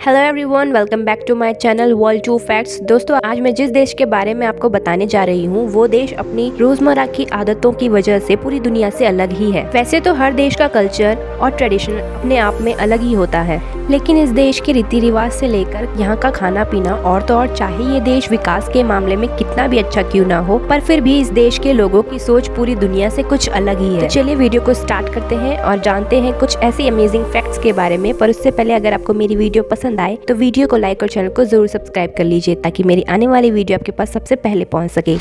Hello everyone, welcome back to my channel world to facts. दोस्तों, आज मैं जिस देश के बारे में आपको बताने जा रही हूँ वो देश अपनी रोजमर्रा की आदतों की वजह से पूरी दुनिया से अलग ही है। वैसे तो हर देश का कल्चर और ट्रेडिशन अपने आप में अलग ही होता है, लेकिन इस देश के रीति रिवाज से लेकर यहाँ का खाना पीना और तो और चाहे ये देश विकास के मामले में कितना भी अच्छा क्यों ना हो, पर फिर भी इस देश के लोगों की सोच पूरी दुनिया से कुछ अलग ही है। तो चलिए वीडियो को स्टार्ट करते हैं और जानते हैं कुछ ऐसी अमेजिंग फैक्ट्स के बारे में। पर उससे पहले अगर आपको मेरी वीडियो पसंद आए तो वीडियो को लाइक और चैनल को जरूर सब्सक्राइब कर लीजिए ताकि मेरी आने वाली वीडियो आपके पास सबसे पहले पहुंच सके।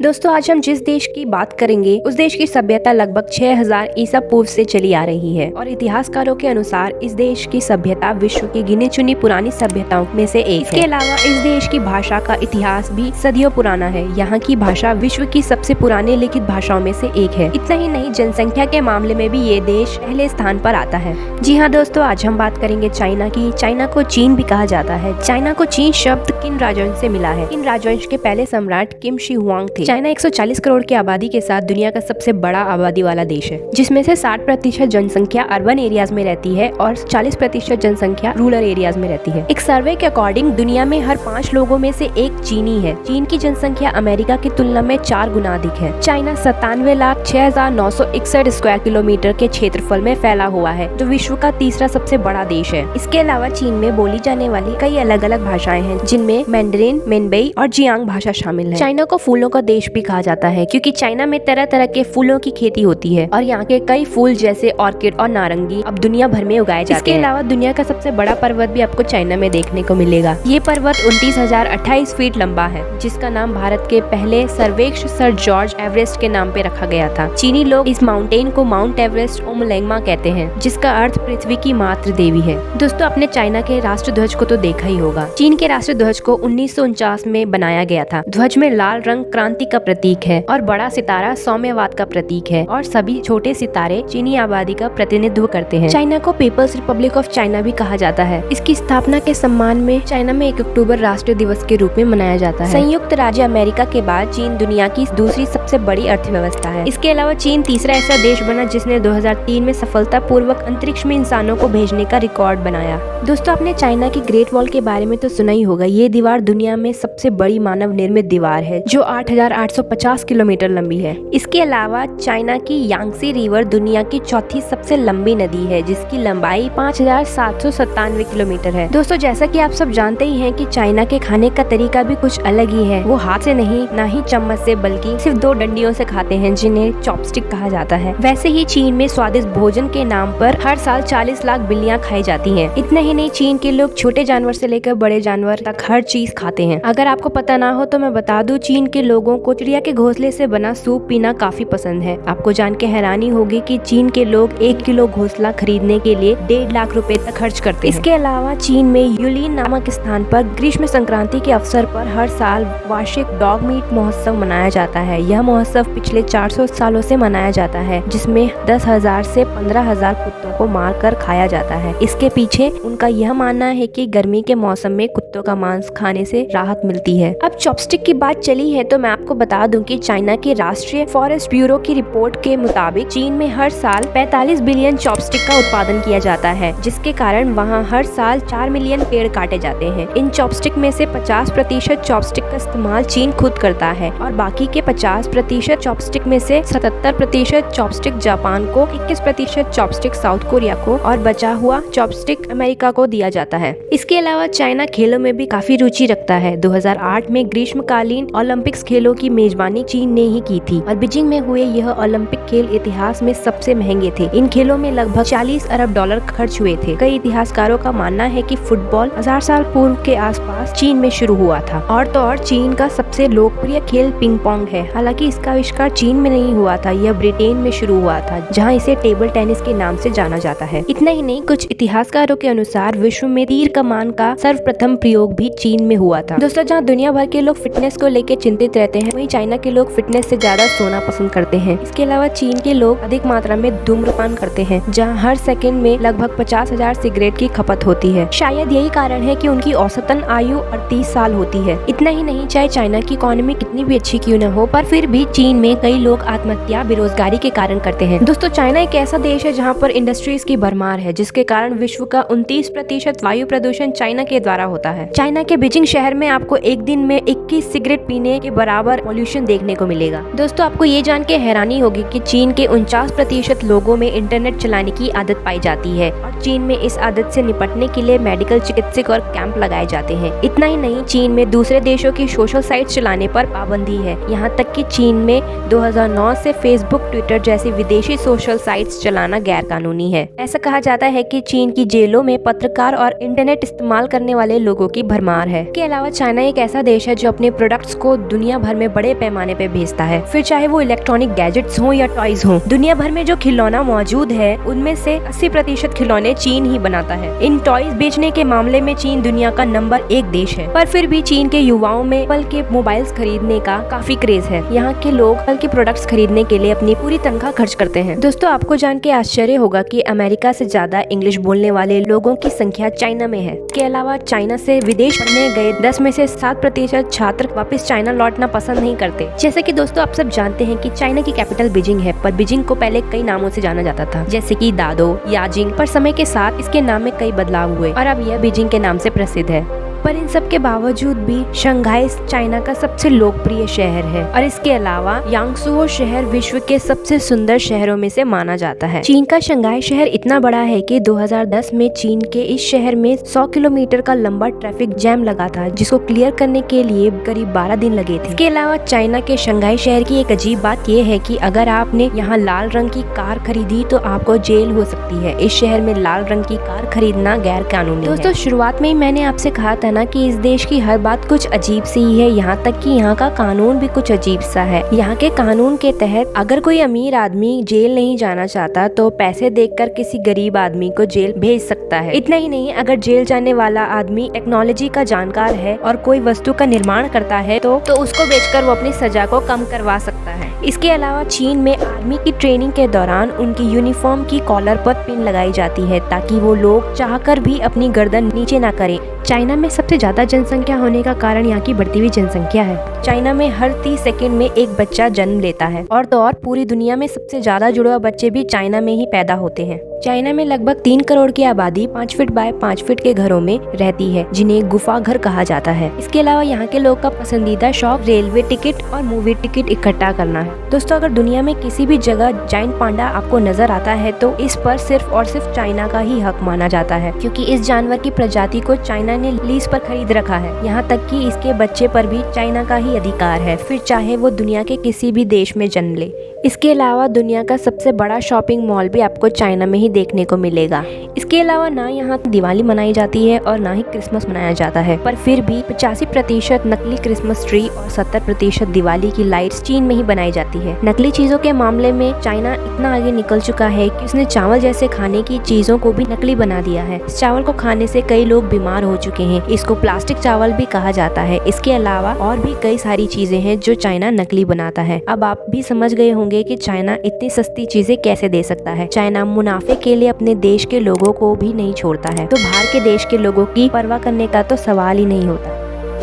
दोस्तों, आज हम जिस देश की बात करेंगे उस देश की सभ्यता लगभग 6000 ईसा पूर्व से चली आ रही है और इतिहासकारों के अनुसार इस देश की सभ्यता विश्व की गिनी चुनी पुरानी सभ्यताओं में से एक है। इसके अलावा इस देश की भाषा का इतिहास भी सदियों पुराना है। यहाँ की भाषा विश्व की सबसे पुरानी लिखित भाषाओं में से एक है। इतना ही नहीं, जनसंख्या के मामले में भी ये देश पहले स्थान पर आता है। जी हाँ दोस्तों, आज हम बात करेंगे चाइना की। चाइना को चीन भी कहा जाता है। चाइना को चीन शब्द किन राजवंश से मिला है। इन राजवंश के पहले सम्राट किम शी हुआंग थे। चाइना 140 करोड़ की आबादी के साथ दुनिया का सबसे बड़ा आबादी वाला देश है, जिसमें से 60% जनसंख्या अर्बन एरियाज में रहती है और 40% जनसंख्या रूरल एरियाज में रहती है। एक सर्वे के अकॉर्डिंग दुनिया में हर 5 लोगों में से एक चीनी है। चीन की जनसंख्या अमेरिका की तुलना में 4 गुना अधिक है। चाइना 97,06,961 स्क्वायर किलोमीटर के क्षेत्रफल में फैला हुआ है, जो विश्व का तीसरा सबसे बड़ा देश है। इसके अलावा चीन में बोली जाने वाली कई अलग अलग भाषाएं हैं, जिनमें मैंडरिन, मेनबई और जियांग भाषा शामिल है। चाइना को फूलों का देश भी कहा जाता है, क्योंकि चाइना में तरह तरह के फूलों की खेती होती है और यहाँ के कई फूल जैसे ऑर्किड और नारंगी अब दुनिया भर में उगाए जाते हैं। इसके अलावा दुनिया का सबसे बड़ा पर्वत भी आपको चाइना में देखने को मिलेगा। ये पर्वत 29,028 फीट लंबा है, जिसका नाम भारत के पहले सर्वेक्षक सर जॉर्ज एवरेस्ट के नाम पे रखा गया था। चीनी लोग इस माउंटेन को माउंट एवरेस्ट ओमलेंगमा कहते हैं, जिसका अर्थ पृथ्वी की मातृ देवी है। दोस्तों, आपने चाइना के राष्ट्र ध्वज को तो देखा ही होगा। चीन के राष्ट्र ध्वज को 1949 में बनाया गया था। ध्वज में लाल रंग क्रांति का प्रतीक है और बड़ा सितारा सौम्यवाद का प्रतीक है और सभी छोटे सितारे चीनी आबादी का प्रतिनिधित्व करते हैं। चाइना को पीपल्स रिपब्लिक ऑफ चाइना भी कहा जाता है। इसकी स्थापना के सम्मान में चाइना में 1 अक्टूबर राष्ट्रीय दिवस के रूप में मनाया जाता है। संयुक्त राज्य अमेरिका के बाद चीन दुनिया की दूसरी सबसे बड़ी अर्थव्यवस्था है। इसके अलावा चीन तीसरा ऐसा देश बना जिसने 2003 में सफलतापूर्वक अंतरिक्ष में इंसानों को भेजने का रिकॉर्ड बनाया। दोस्तों, आपने चाइना की ग्रेट वॉल के बारे में तो सुना ही होगा। ये दीवार दुनिया में सबसे बड़ी मानव निर्मित दीवार है, जो 8,850 किलोमीटर लंबी है। इसके अलावा चाइना की यांगसी रिवर दुनिया की चौथी सबसे लंबी नदी है, जिसकी लंबाई 5,797 किलोमीटर है। दोस्तों, जैसा कि आप सब जानते ही हैं कि चाइना के खाने का तरीका भी कुछ अलग ही है। वो हाथ से नहीं, ना ही चम्मच से, बल्कि सिर्फ 2 डंडियों से खाते हैं, जिन्हें चॉपस्टिक कहा जाता है। वैसे ही चीन में स्वादिष्ट भोजन के नाम पर हर साल 40 लाख बिल्लियां खाई जाती हैं। इतना ही नहीं, चीन के लोग छोटे जानवर से लेकर बड़े जानवर तक हर चीज खाते हैं। अगर आपको पता ना हो तो मैं बता दूं, चीन के लोगों को चिड़िया के घोंसले से बना सूप पीना काफी पसंद है। आपको जान के हैरानी होगी कि चीन के लोग 1 किलो घोंसला खरीदने के लिए 1.5 लाख रुपए तक खर्च करते हैं। इसके अलावा चीन में यूलिन नामक स्थान पर ग्रीष्म संक्रांति के अवसर पर हर साल वार्षिक डॉग मीट महोत्सव मनाया जाता है। यह महोत्सव पिछले 400 सालों से मनाया जाता है, जिसमें 10,000 से 15,000 कुत्तों को मार कर खाया जाता है। इसके पीछे उनका यह मानना है कि गर्मी के मौसम में कुत्तों का मांस खाने से राहत मिलती है। अब चॉपस्टिक की बात चली है तो मैं आपको बता दूं कि चाइना की राष्ट्रीय फॉरेस्ट ब्यूरो की रिपोर्ट के मुताबिक चीन में हर साल 45 बिलियन चॉपस्टिक का उत्पादन किया जाता है, जिसके कारण वहाँ हर साल 4 मिलियन पेड़ काटे जाते हैं। इन चॉपस्टिक में से 50% चॉपस्टिक का इस्तेमाल चीन खुद करता है और बाकी के 50% चॉपस्टिक में से 77% चॉपस्टिक जापान को, 21% चॉपस्टिक साउथ कोरिया को और बचा हुआ चॉपस्टिक अमेरिका को दिया जाता है। इसके अलावा चाइना खेलों में भी काफी रुचि रखता है। 2008 में ग्रीष्मकालीन ओलंपिक्स खेलों की मेजबानी चीन ने ही की थी और बीजिंग में हुए यह ओलंपिक खेल इतिहास में सबसे महंगे थे। इन खेलों में लगभग 40 अरब डॉलर खर्च हुए थे। कई इतिहासकारों का मानना है कि फुटबॉल 1000 साल पूर्व के आसपास चीन में शुरू हुआ था और तो और चीन का सबसे लोकप्रिय खेल पिंग पोंग है। हालांकि इसका आविष्कार चीन में नहीं हुआ था, यह ब्रिटेन में शुरू हुआ था, जहां इसे टेबल टेनिस के नाम से जाना जाता है। इतना ही नहीं, कुछ इतिहासकारों के अनुसार विश्व में तीर कमान का सर्वप्रथम प्रयोग भी चीन में हुआ था। दोस्तों, जहाँ दुनिया भर के लोग फिटनेस को लेकर चिंतित रहते हैं, वहीं चाइना के लोग फिटनेस से ज्यादा सोना पसंद करते हैं। इसके अलावा चीन के लोग अधिक मात्रा में धूम्रपान करते हैं, जहाँ हर सेकंड में लगभग 50,000 सिगरेट की खपत होती है। शायद यही कारण है कि उनकी औसतन आयु 38 साल होती है। इतना ही नहीं, चाहे चाइना की इकोनॉमी कितनी भी अच्छी क्यों न हो, पर फिर भी चीन में कई लोग आत्महत्या बेरोजगारी के कारण करते हैं। दोस्तों, चाइना एक ऐसा देश है जहाँ पर इंडस्ट्रीज की भरमार है, जिसके कारण विश्व का 29% वायु प्रदूषण चाइना के द्वारा होता है। चाइना के बीजिंग शहर में आपको एक दिन में 21 सिगरेट पीने के बराबर पॉल्यूशन देखने को मिलेगा। दोस्तों, आपको ये जान के हैरानी होगी कि चीन के 49% लोगों में इंटरनेट चलाने की आदत पाई जाती है और चीन में इस आदत से निपटने के लिए मेडिकल, चिकित्सक और कैंप लगाए जाते हैं। इतना ही नहीं, चीन में दूसरे देशों की सोशल साइट्स चलाने पर पाबंदी है। यहाँ तक कि चीन में 2009 से फेसबुक, ट्विटर जैसी विदेशी सोशल साइट्स चलाना गैर कानूनी है। ऐसा कहा जाता है कि चीन की जेलों में पत्रकार और इंटरनेट इस्तेमाल करने वाले लोगों की भरमार है। इसके अलावा चाइना एक ऐसा देश है जो अपने प्रोडक्ट्स को दुनिया भर में बड़े पैमाने पे भेजता है, फिर चाहे वो इलेक्ट्रॉनिक गैजेट्स हो या टॉयज हो। दुनिया भर में जो खिलौना मौजूद है, उनमें से 80% खिलौने चीन ही बनाता है। इन टॉयज बेचने के मामले में चीन दुनिया का नंबर 1 देश है, पर फिर भी चीन के युवाओं में एप्पल के मोबाइल्स खरीदने का काफी क्रेज है। यहाँ के लोग एप्पल के प्रोडक्ट्स खरीदने के लिए अपनी पूरी तनख्वाह खर्च करते हैं। दोस्तों, आपको जान के आश्चर्य होगा कि अमेरिका से ज्यादा इंग्लिश बोलने वाले लोगों की संख्या चाइना में है। इसके अलावा चाइना से विदेश पढ़ने गए 10 में से 7% छात्र वापस चाइना लौटना पसंद नहीं करते। जैसे कि दोस्तों, आप सब जानते हैं कि चाइना की कैपिटल बीजिंग है, पर बीजिंग को पहले कई नामों से जाना जाता था, जैसे कि दादो, याजिंग, पर समय के साथ इसके नाम में कई बदलाव हुए और अब यह बीजिंग के नाम से प्रसिद्ध है। पर इन सब के बावजूद भी शंघाई चाइना का सबसे लोकप्रिय शहर है और इसके अलावा यांगसुओ शहर विश्व के सबसे सुंदर शहरों में से माना जाता है। चीन का शंघाई शहर इतना बड़ा है कि 2010 में चीन के इस शहर में 100 किलोमीटर का लंबा ट्रैफिक जैम लगा था, जिसको क्लियर करने के लिए करीब 12 दिन लगे थे। इसके अलावा चाइना के शंघाई शहर की एक अजीब बात यह है कि अगर आपने यहाँ लाल रंग की कार खरीदी तो आपको जेल हो सकती है। इस शहर में लाल रंग की कार खरीदना गैर कानूनी है। दोस्तों, शुरुआत में ही मैंने आपसे कहा था ना कि इस देश की हर बात कुछ अजीब सी ही है, यहाँ तक कि यहाँ का कानून भी कुछ अजीब सा है। यहाँ के कानून के तहत अगर कोई अमीर आदमी जेल नहीं जाना चाहता तो पैसे देकर किसी गरीब आदमी को जेल भेज सकता है। इतना ही नहीं, अगर जेल जाने वाला आदमी टेक्नोलॉजी का जानकार है और कोई वस्तु का निर्माण करता है तो उसको बेचकर वो अपनी सजा को कम करवा सकता है। इसके अलावा चीन में आर्मी की ट्रेनिंग के दौरान उनकी यूनिफॉर्म की कॉलर पर पिन लगाई जाती है ताकि वो लोग चाहकर भी अपनी गर्दन नीचे ना करें। चाइना में सबसे ज्यादा जनसंख्या होने का कारण यहाँ की बढ़ती हुई जनसंख्या है। चाइना में हर 30 सेकंड में एक बच्चा जन्म लेता है और तो और पूरी दुनिया में सबसे ज्यादा जुड़वा बच्चे भी चाइना में ही पैदा होते हैं। चाइना में लगभग 3 करोड़ की आबादी 5 फीट बाय 5 फीट के घरों में रहती है, जिन्हें गुफा घर कहा जाता है। इसके अलावा यहाँ के लोग का पसंदीदा शौक रेलवे टिकट और मूवी टिकट इकट्ठा करना है। दोस्तों, अगर दुनिया में किसी भी जगह जायंट पांडा आपको नजर आता है तो इस पर सिर्फ और सिर्फ चाइना का ही हक माना जाता है, क्योंकि इस जानवर की प्रजाति को चाइना ने लीज पर खरीद रखा है। यहाँ तक कि इसके बच्चे पर भी चाइना का ही अधिकार है, फिर चाहे वो दुनिया के किसी भी देश में जन्म ले। इसके अलावा दुनिया का सबसे बड़ा शॉपिंग मॉल भी आपको चाइना में ही देखने को मिलेगा। इसके अलावा ना यहाँ दिवाली मनाई जाती है और ना ही क्रिसमस मनाया जाता है, पर फिर भी 85% नकली क्रिसमस ट्री और 70% दिवाली की लाइट्स चीन में ही बनाई जाती है। नकली चीजों के मामले में चाइना इतना आगे निकल चुका है कि उसने चावल जैसे खाने की चीजों को भी नकली बना दिया है। इस चावल को खाने से कई लोग बीमार हो चुके हैं। इसको प्लास्टिक चावल भी कहा जाता है। इसके अलावा और भी कई सारी चीजें हैं जो चाइना नकली बनाता है। अब आप भी समझ गए होंगे कि चाइना इतनी सस्ती चीजें कैसे दे सकता है। चाइना मुनाफे के लिए अपने देश के लोगों को भी नहीं छोड़ता है, तो बाहर के देश के लोगों की परवाह करने का तो सवाल ही नहीं होता।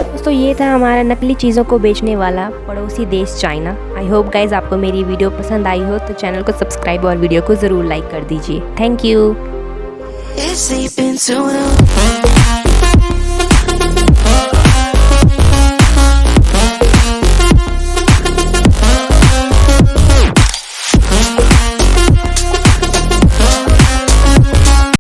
दोस्तों, ये था हमारा नकली चीजों को बेचने वाला पड़ोसी देश चाइना। आई होप गाइज आपको मेरी वीडियो पसंद आई हो, तो चैनल को सब्सक्राइब और वीडियो को जरूर लाइक कर दीजिए। Thank you.